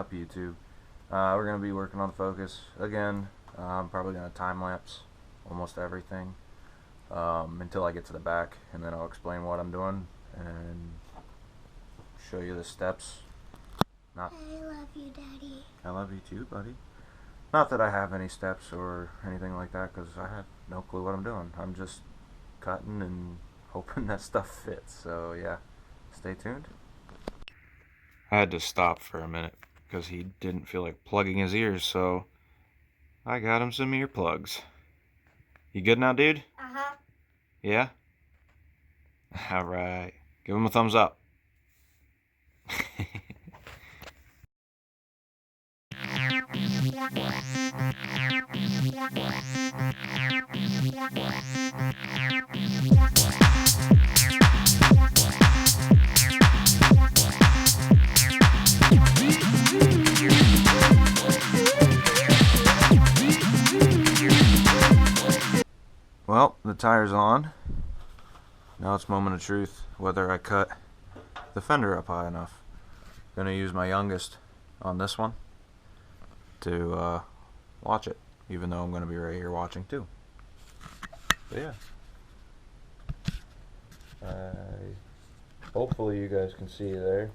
up, YouTube? We're going to be working on the Focus again. I'm probably going to time-lapse almost everything until I get to the back, and then I'll explain what I'm doing and show you the steps. I love you, Daddy. I love you too, buddy. Not that I have any steps or anything like that, because I have no clue what I'm doing. I'm just cutting and hoping that stuff fits. So yeah, stay tuned. I had to stop for a minute because he didn't feel like plugging his ears, so I got him some earplugs. You good now, dude? Uh-huh. Yeah? Alright. Give him a thumbs up. Well, the tire's on. Now it's moment of truth, whether I cut the fender up high enough. Gonna use my youngest on this one to watch it, even though I'm gonna be right here watching too. But yeah. Hopefully you guys can see there.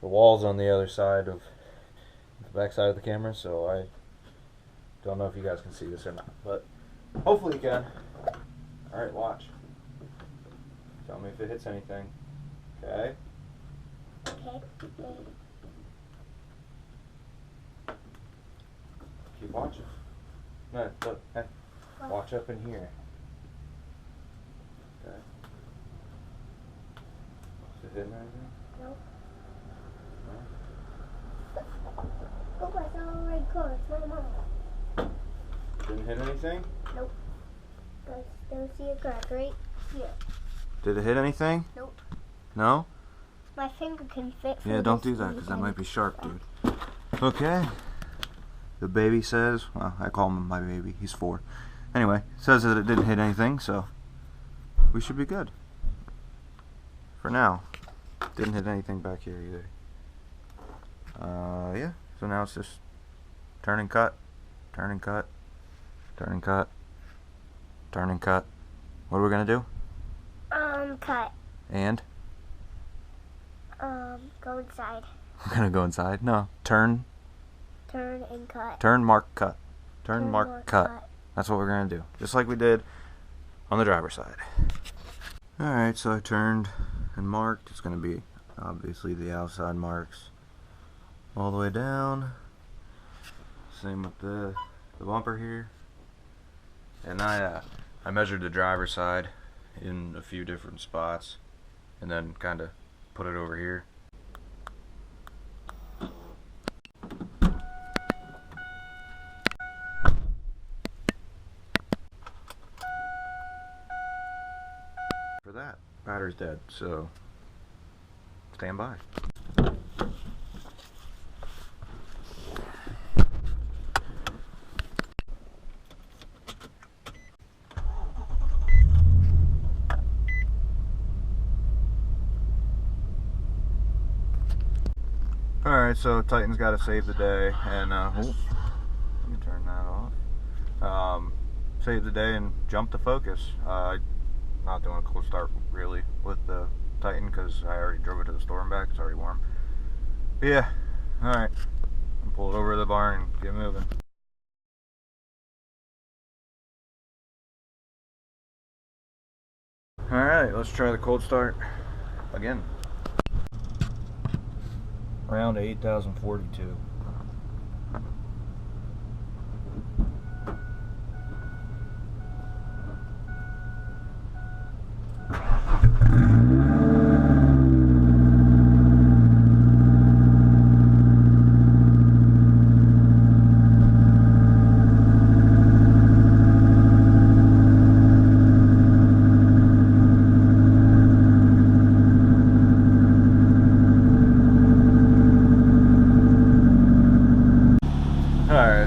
The wall's on the other side of the back side of the camera, so I don't know if you guys can see this or not, but hopefully you can. Alright, watch. Tell me if it hits anything. Okay? Okay. Keep watching. No, look. Hey. Watch up in here. Okay. Is it hitting anything? No. No? Look, I saw a red car. It's my mom. Didn't hit anything? Nope. I still see a crack right here. Did it hit anything? Nope. No? My finger can fit. Yeah, don't do that because that might be sharp, dude. Okay. The baby says, well, I call him my baby. He's 4. Anyway, says that it didn't hit anything, so we should be good. For now. Didn't hit anything back here either. Yeah. So now it's just turn and cut, turn and cut, turn and cut, turn and cut. What are we gonna do? Cut. And? Go inside. We're gonna go inside? No. Turn. Turn and cut. Turn, mark, cut. Turn, mark, cut. That's what we're gonna do. Just like we did on the driver's side. Alright, so I turned and marked. It's gonna be obviously the outside marks all the way down. Same with the bumper here. And I measured the driver's side in a few different spots and then kind of put it over here. For that, battery's dead, so stand by. Alright, so Titan's got to save the day, and let me turn that off. Save the day and jump the Focus. Not doing a cold start really with the Titan because I already drove it to the store and back. It's already warm. But yeah, alright. Pull it over to the barn and get moving. Alright, let's try the cold start again. Around 8,042.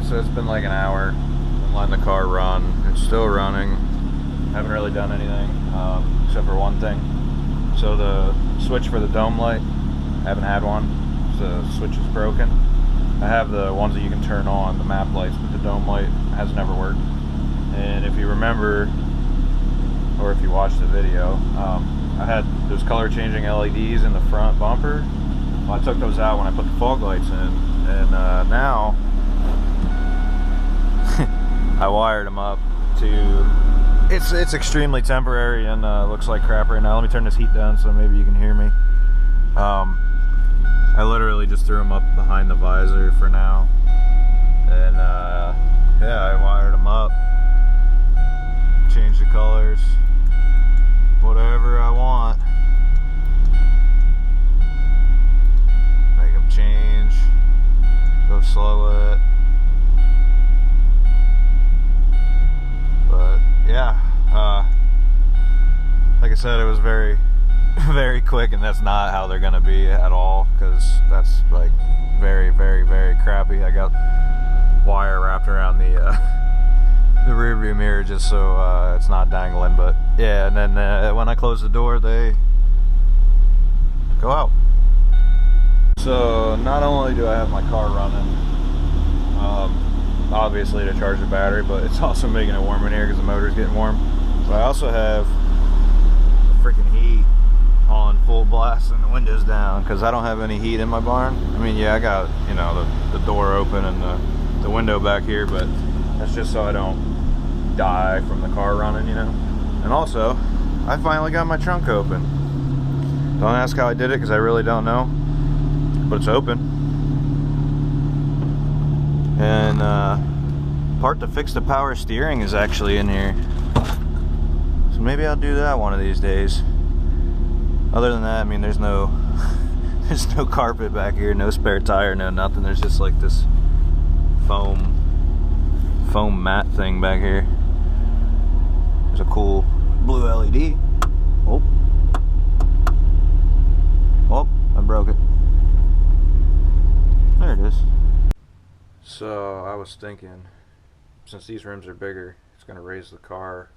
So it's been like an hour. I'm letting the car run. It's still running. Haven't really done anything except for one thing. So the switch for the dome light, I haven't had one. The switch is broken. I have the ones that you can turn on, the map lights, but the dome light has never worked. And if you remember, or if you watched the video, I had those color changing LEDs in the front bumper. Well, I took those out when I put the fog lights in, and now I wired them up to, it's extremely temporary and looks like crap right now. Let me turn this heat down so maybe you can hear me. I literally just threw them up behind the visor for now, and yeah, I wired them up, changed the colors, whatever I want, make them change, go slow it, but yeah, like I said, it was very very quick, and that's not how they're gonna be at all, because that's like very crappy. I got wire wrapped around the rear view mirror just so it's not dangling, but yeah, and then when I close the door they go out. So not only do I have my car running, obviously to charge the battery, but it's also making it warm in here because the motor's getting warm. But I also have freaking heat on full blast and the windows down because I don't have any heat in my barn. I mean, yeah, I got, you know, the door open and the window back here, but that's just so I don't die from the car running, you know. And also, I finally got my trunk open. Don't ask how I did it because I really don't know, but it's open. And part to fix the power steering is actually in here, so maybe I'll do that one of these days. Other than that, I mean, there's no there's no carpet back here, no spare tire, no nothing. There's just like this foam mat thing back here. There's a cool blue LED. Oh, I broke it. There it is. So I was thinking, since these rims are bigger, it's gonna raise the car,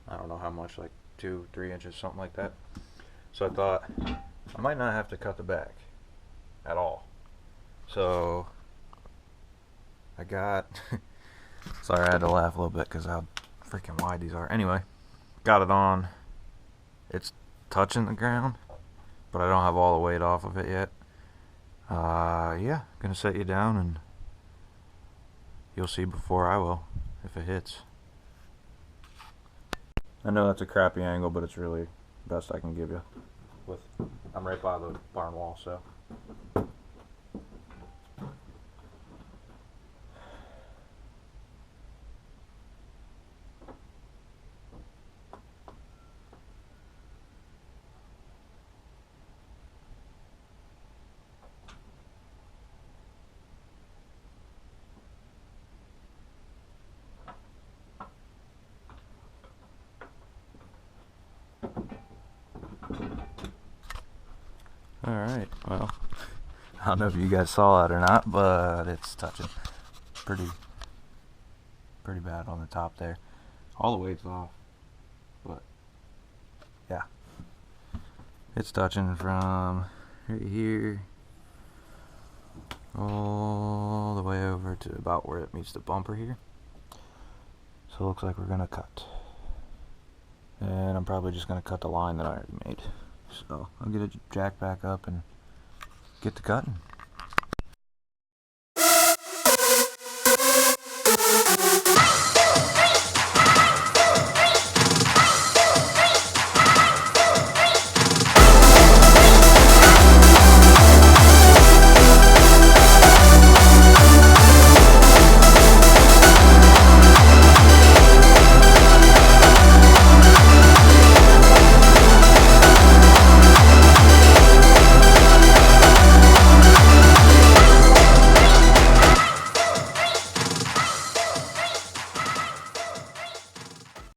I don't know how much, like 2-3 inches, something like that. So I thought I might not have to cut the back at all. So I got sorry, I had to laugh a little bit because how freaking wide these are. Anyway, got it on. It's touching the ground, but I don't have all the weight off of it yet. Yeah, gonna set you down and you'll see before I will if it hits. I know that's a crappy angle, but it's really the best I can give you. I'm right by the barn wall, so. Alright, well, I don't know if you guys saw that or not, but it's touching pretty bad on the top there. All the weight's off, but yeah, it's touching from right here all the way over to about where it meets the bumper here. So it looks like we're gonna cut, and I'm probably just gonna cut the line that I already made. So I'll get it jacked back up and get to cutting.